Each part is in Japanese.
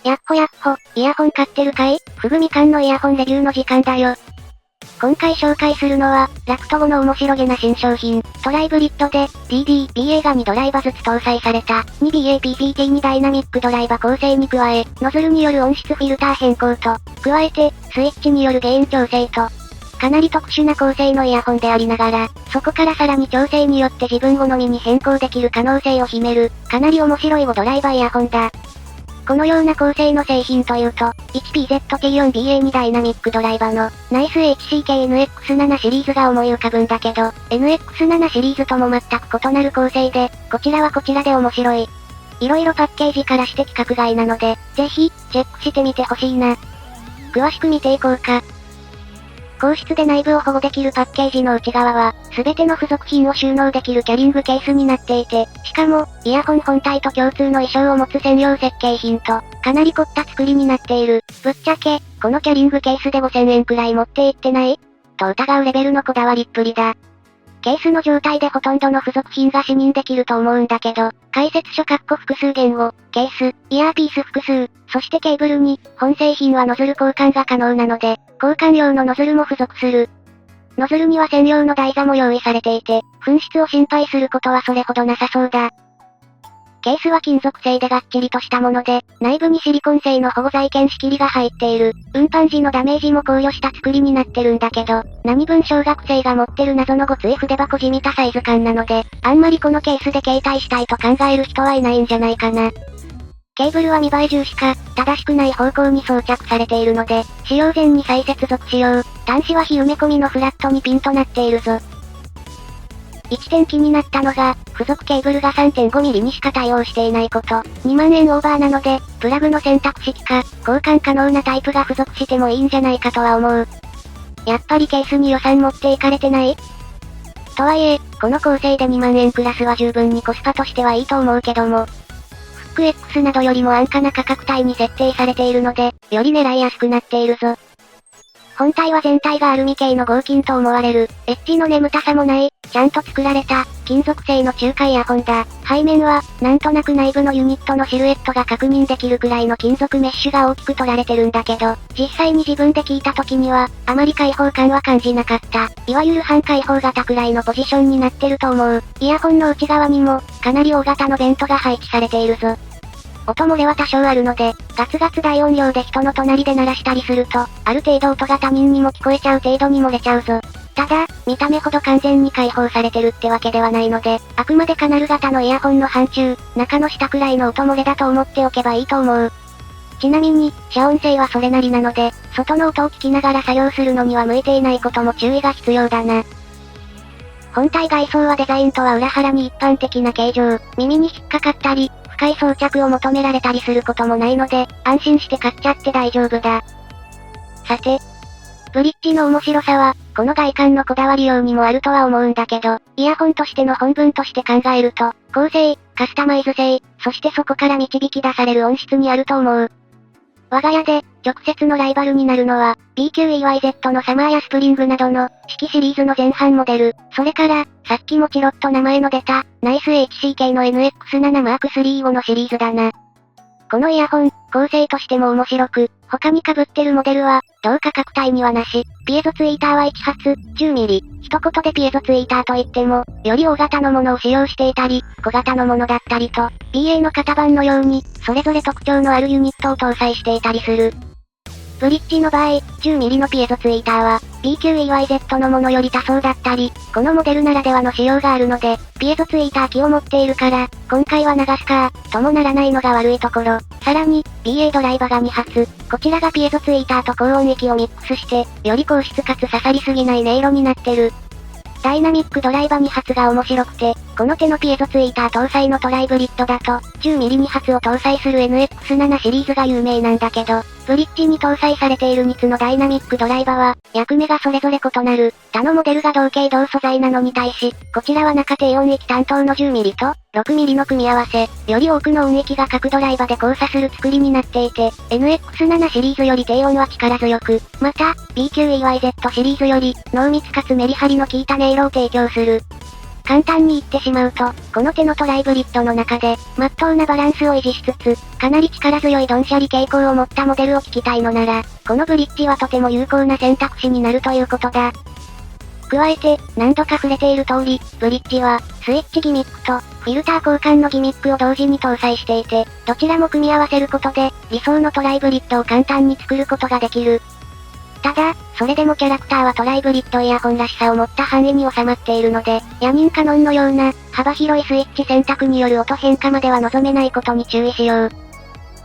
やっほやっほ、イヤホン買ってるかい？ふぐみかんのイヤホンレビューの時間だよ。今回紹介するのは、ラクト5の面白げな新商品、トライブリッドで、DD、BA が2ドライバずつ搭載された、2BAPPT2 ダイナミックドライバ構成に加え、ノズルによる音質フィルター変更と、加えて、スイッチによるゲイン調整と、かなり特殊な構成のイヤホンでありながら、そこからさらに調整によって自分好みに変更できる可能性を秘める、かなり面白い5ドライバイヤホンだ。このような構成の製品というと、1PZT4BA2 ダイナミックドライバの、ナイス HCKNX7 シリーズが思い浮かぶんだけど、NX7 シリーズとも全く異なる構成で、こちらはこちらで面白い。色々パッケージからして規格外なので、ぜひ、チェックしてみてほしいな。詳しく見ていこうか。硬質で内部を保護できるパッケージの内側は、すべての付属品を収納できるキャリングケースになっていて、しかも、イヤホン本体と共通の衣装を持つ専用設計品と、かなり凝った作りになっている。ぶっちゃけ、このキャリングケースで5000円くらい持っていってないと疑うレベルのこだわりっぷりだ。ケースの状態でほとんどの付属品が視認できると思うんだけど、解説書複数言語、ケース、イヤーピース複数、そしてケーブルに、本製品はノズル交換が可能なので、交換用のノズルも付属する。ノズルには専用の台座も用意されていて、紛失を心配することはそれほどなさそうだ。ケースは金属製でがっちりとしたもので、内部にシリコン製の保護材兼仕切りが入っている。運搬時のダメージも考慮した作りになってるんだけど、何分小学生が持ってる謎のごつい筆箱じみたサイズ感なので、あんまりこのケースで携帯したいと考える人はいないんじゃないかな。ケーブルは見栄え重視か、正しくない方向に装着されているので、使用前に再接続しよう。端子は非埋め込みのフラットにピンとなっているぞ。1点気になったのが、付属ケーブルが 3.5mm にしか対応していないこと。2万円オーバーなので、プラグの選択式か、交換可能なタイプが付属してもいいんじゃないかとは思う。やっぱりケースに予算持っていかれてない？とはいえ、この構成で2万円クラスは十分にコスパとしてはいいと思うけども、フック X などよりも安価な価格帯に設定されているので、より狙いやすくなっているぞ。本体は全体がアルミ系の合金と思われる。エッジの眠たさもない、ちゃんと作られた、金属製の中華イヤホンだ。背面は、なんとなく内部のユニットのシルエットが確認できるくらいの金属メッシュが大きく取られてるんだけど、実際に自分で聞いた時には、あまり開放感は感じなかった。いわゆる半開放型くらいのポジションになってると思う。イヤホンの内側にも、かなり大型のベントが配置されているぞ。音漏れは多少あるので、ガツガツ大音量で人の隣で鳴らしたりすると、ある程度音が他人にも聞こえちゃう程度に漏れちゃうぞ。ただ、見た目ほど完全に開放されてるってわけではないので、あくまでカナル型のイヤホンの範疇、中の下くらいの音漏れだと思っておけばいいと思う。ちなみに、遮音性はそれなりなので、外の音を聞きながら作業するのには向いていないことも注意が必要だな。本体外装はデザインとは裏腹に一般的な形状、耳に引っかかったり、深い装着を求められたりすることもないので、安心して買っちゃって大丈夫だ。さて、ブリッジの面白さは、この外観のこだわりようにもあるとは思うんだけど、イヤホンとしての本分として考えると、構成、カスタマイズ性、そしてそこから導き出される音質にあると思う。我が家で、直接のライバルになるのは、BQEYZ のサマーやスプリングなどの、式シリーズの前半モデル。それから、さっきもチロッと名前の出た、ナイス HCK の NX7 マーク3 5のシリーズだな。このイヤホン、構成としても面白く、他に被ってるモデルは、同価格帯にはなし、ピエゾツイーターは1発、10mm。一言でピエゾツイーターといっても、より大型のものを使用していたり、小型のものだったりと、BA の型番のように、それぞれ特徴のあるユニットを搭載していたりする。ブリッジの場合、10mm のピエゾツイーターは、BQEYZ のものより多層だったり、このモデルならではの仕様があるので、ピエゾツイーター機を持っているから、今回は流すか、ともならないのが悪いところ。さらに、BA ドライバが2発、こちらがピエゾツイーターと高音域をミックスして、より高質かつ刺さりすぎない音色になってる。ダイナミックドライバ2発が面白くて、この手のピエゾツイーター搭載のトライブリッドだと、10mm2 発を搭載する NX7 シリーズが有名なんだけど、ブリッジに搭載されている2つのダイナミックドライバは、役目がそれぞれ異なる。他のモデルが同型同素材なのに対し、こちらは中低音域担当の 10mm と 6mm の組み合わせ、より多くの音域が各ドライバで交差する作りになっていて、NX7 シリーズより低音は力強く、また、BQEYZ シリーズより、濃密かつメリハリの効いた音色を提供する。簡単に言ってしまうと、この手のトライブリッドの中で、真っ当なバランスを維持しつつ、かなり力強いドンシャリ傾向を持ったモデルを聞きたいのなら、このブリッジはとても有効な選択肢になるということだ。加えて、何度か触れている通り、ブリッジは、スイッチギミックと、フィルター交換のギミックを同時に搭載していて、どちらも組み合わせることで、理想のトライブリッドを簡単に作ることができる。ただ、それでもキャラクターはトライブリッドイヤホンらしさを持った範囲に収まっているので、野人カノンのような、幅広いスイッチ選択による音変化までは望めないことに注意しよう。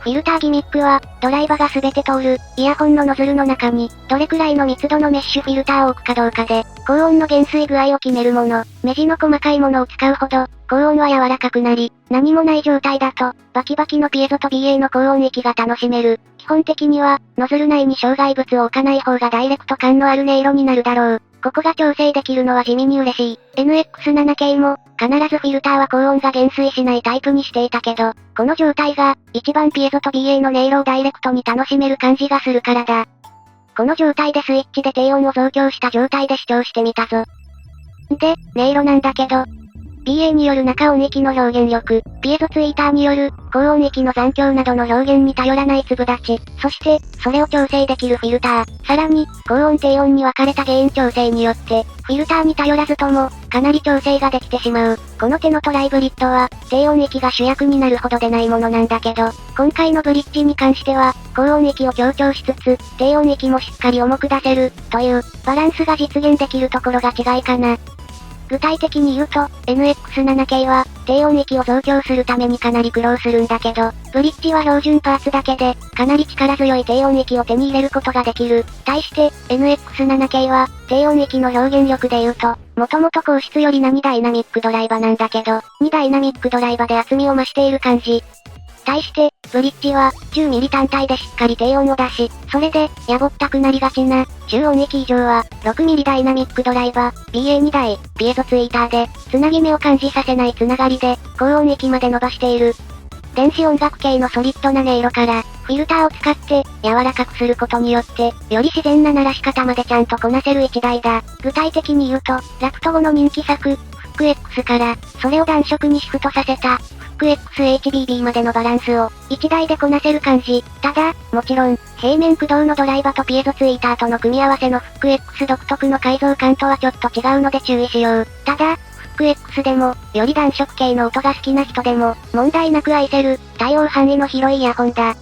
フィルターギミックは、ドライバが全て通る、イヤホンのノズルの中に、どれくらいの密度のメッシュフィルターを置くかどうかで、高音の減衰具合を決めるもの。目地の細かいものを使うほど、高音は柔らかくなり、何もない状態だと、バキバキのピエゾと BA の高音域が楽しめる。基本的には、ノズル内に障害物を置かない方がダイレクト感のある音色になるだろう。ここが調整できるのは地味に嬉しい。NX7 系も、必ずフィルターは高音が減衰しないタイプにしていたけど、この状態が、一番ピエゾと BA の音色をダイレクトに楽しめる感じがするからだ。この状態でスイッチで低音を増強した状態で視聴してみたぞ。で、音色なんだけど、BA による中音域の表現力、ピエゾツイーターによる、高音域の残響などの表現に頼らない粒立ち、そして、それを調整できるフィルター、さらに、高音低音に分かれたゲイン調整によって、フィルターに頼らずとも、かなり調整ができてしまう。この手のトライブリッドは、低音域が主役になるほどでないものなんだけど、今回のブリッジに関しては、高音域を強調しつつ、低音域もしっかり重く出せる、という、バランスが実現できるところが違いかな。具体的に言うと、NX7 系は、低音域を増強するためにかなり苦労するんだけど、ブリッジは標準パーツだけで、かなり力強い低音域を手に入れることができる。対して、NX7 系は、低音域の表現力で言うと、もともと高質より2ダイナミックドライバなんだけど、2ダイナミックドライバで厚みを増している感じ。対して、ブリッジは、10ミリ単体でしっかり低音を出し、それで、やぼったくなりがちな、中音域以上は、6ミリダイナミックドライバー、BA2 台、ピエゾツイーターで、つなぎ目を感じさせないつながりで、高音域まで伸ばしている。電子音楽系のソリッドな音色から、フィルターを使って、柔らかくすることによって、より自然な鳴らし方までちゃんとこなせる一台だ。具体的に言うと、ラクト後の人気作、フック X から、それを暖色にシフトさせた、フック XHBB までのバランスを、一台でこなせる感じ。ただ、もちろん、平面駆動のドライバとピエゾツイーターとの組み合わせのフック X 独特の改造感とはちょっと違うので注意しよう。ただ、フック X でも、より暖色系の音が好きな人でも、問題なく愛せる、対応範囲の広いイヤホンだ。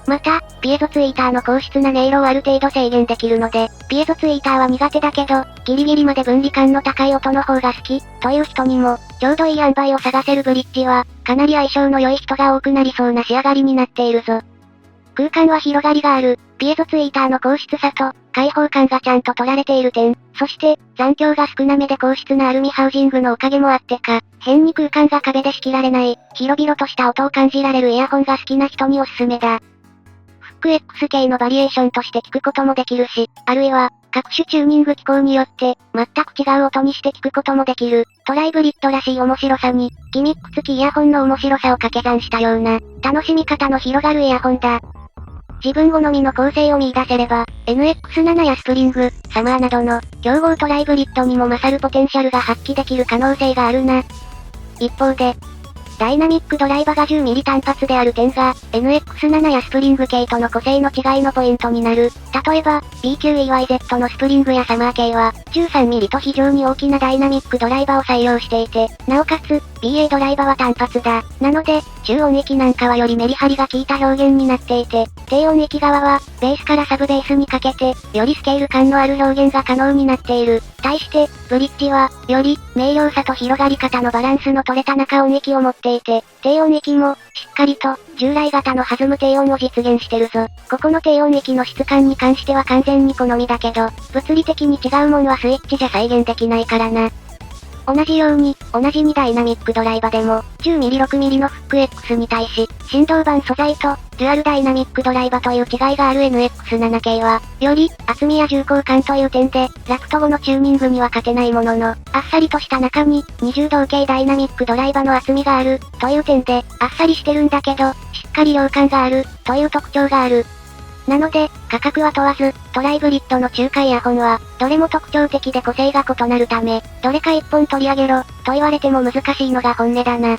また、ピエゾツイーターの高質な音色をある程度制限できるので、ピエゾツイーターは苦手だけど、ギリギリまで分離感の高い音の方が好き、という人にも、ちょうどいい塩梅を探せるブリッジは、かなり相性の良い人が多くなりそうな仕上がりになっているぞ。空間は広がりがある、ピエゾツイーターの高質さと、開放感がちゃんと取られている点、そして、残響が少なめで高質なアルミハウジングのおかげもあってか、変に空間が壁で仕切られない、広々とした音を感じられるイヤホンが好きな人におすすめだ。フック X 系のバリエーションとして聞くこともできるし、あるいは、各種チューニング機構によって、全く違う音にして聞くこともできる。トライブリッドらしい面白さに、ギミック付きイヤホンの面白さを掛け算したような、楽しみ方の広がるイヤホンだ。自分好みの構成を見出せれば、NX7 やスプリング、サマーなどの、競合トライブリッドにも勝るポテンシャルが発揮できる可能性があるな。一方で、ダイナミックドライバが10ミリ単発である点が、NX7 やスプリング系との個性の違いのポイントになる。例えば、BQEYZ のスプリングやサマー系は、13ミリと非常に大きなダイナミックドライバを採用していて、なおかつ、BA ドライバは単発だ。なので、中音域なんかはよりメリハリが効いた表現になっていて、低音域側は、ベースからサブベースにかけて、よりスケール感のある表現が可能になっている。対して、ブリッジは、より、明瞭さと広がり方のバランスの取れた中音域を持っていて、低音域も、しっかりと、従来型の弾む低音を実現してるぞ。ここの低音域の質感に関しては完全に好みだけど、物理的に違うもんはスイッチじゃ再現できないからな。同じように、同じ2ダイナミックドライバでも、10mm6mm のフック X に対し、振動板素材と、デュアルダイナミックドライバという違いがある NX7 系は、より、厚みや重厚感という点で、ラクト後のチューニングには勝てないものの、あっさりとした中に、20同系ダイナミックドライバの厚みがある、という点で、あっさりしてるんだけど、しっかり量感がある、という特徴がある。なので、価格は問わず、トライブリッドの中華イヤホンは、どれも特徴的で個性が異なるため、どれか一本取り上げろ、と言われても難しいのが本音だな。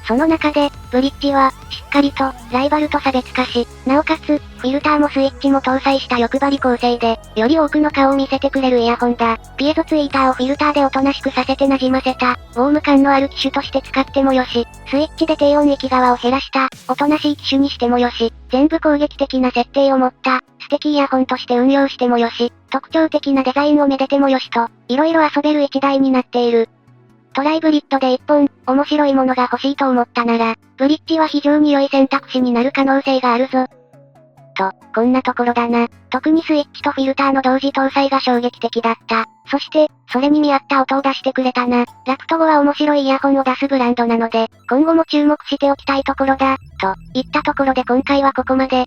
その中で、ブリッジは、しっかりと、ライバルと差別化し、なおかつ、フィルターもスイッチも搭載した欲張り構成で、より多くの顔を見せてくれるイヤホンだ。ピエゾツイーターをフィルターでおとなしくさせて馴染ませた、ウォーム感のある機種として使ってもよし、スイッチで低音域側を減らした、おとなしい機種にしてもよし、全部攻撃的な設定を持った、素敵イヤホンとして運用してもよし、特徴的なデザインをめでてもよしと、色々遊べる一台になっている。トライブリッドで一本、面白いものが欲しいと思ったなら、ブリッジは非常に良い選択肢になる可能性があるぞ。と、こんなところだな。特にスイッチとフィルターの同時搭載が衝撃的だった。そして、それに見合った音を出してくれたな。ラクトゴは面白いイヤホンを出すブランドなので、今後も注目しておきたいところだ。と、いったところで今回はここまで。